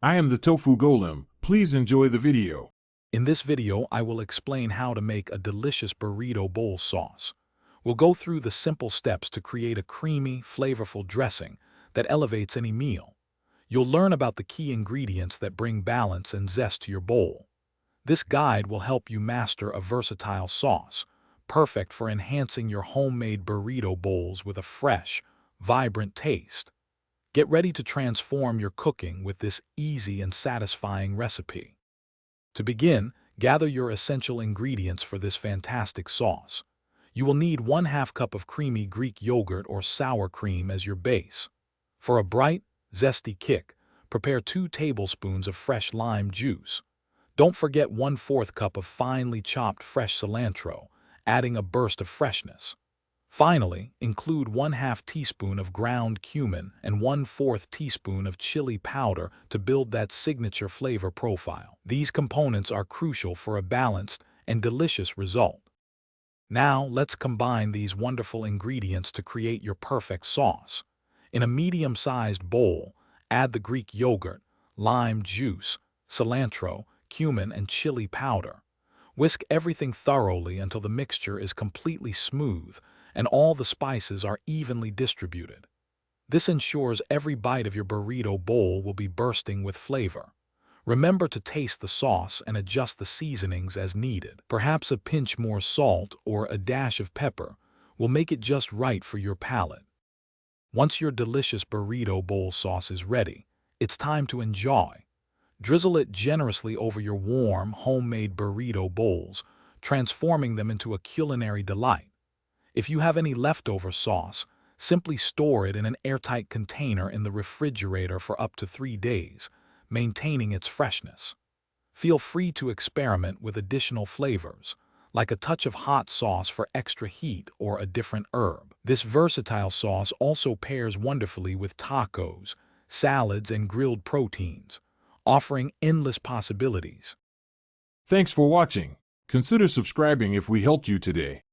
I am the Tofu Golem. Please enjoy the video. In this video, I will explain how to make a delicious burrito bowl sauce. We'll go through the simple steps to create a creamy, flavorful dressing that elevates any meal. You'll learn about the key ingredients that bring balance and zest to your bowl. This guide will help you master a versatile sauce, perfect for enhancing your homemade burrito bowls with a fresh, vibrant taste. Get ready to transform your cooking with this easy and satisfying recipe. To begin, gather your essential ingredients for this fantastic sauce. You will need 1/2 cup of creamy Greek yogurt or sour cream as your base. For a bright, zesty kick, prepare 2 tablespoons of fresh lime juice. Don't forget 1/4 cup of finely chopped fresh cilantro, adding a burst of freshness. Finally, include 1/2 teaspoon of ground cumin and 1/4 teaspoon of chili powder to build that signature flavor profile. These components are crucial for a balanced and delicious result. Now, let's combine these wonderful ingredients to create your perfect sauce. In a medium-sized bowl, add the Greek yogurt, lime juice, cilantro, cumin, and chili powder. Whisk everything thoroughly until the mixture is completely smooth and all the spices are evenly distributed. This ensures every bite of your burrito bowl will be bursting with flavor. Remember to taste the sauce and adjust the seasonings as needed. Perhaps a pinch more salt or a dash of pepper will make it just right for your palate. Once your delicious burrito bowl sauce is ready, it's time to enjoy. Drizzle it generously over your warm, homemade burrito bowls, transforming them into a culinary delight. If you have any leftover sauce, simply store it in an airtight container in the refrigerator for up to 3 days, maintaining its freshness. Feel free to experiment with additional flavors, like a touch of hot sauce for extra heat or a different herb. This versatile sauce also pairs wonderfully with tacos, salads, and grilled proteins, offering endless possibilities. Thanks for watching. Consider subscribing if we helped you today.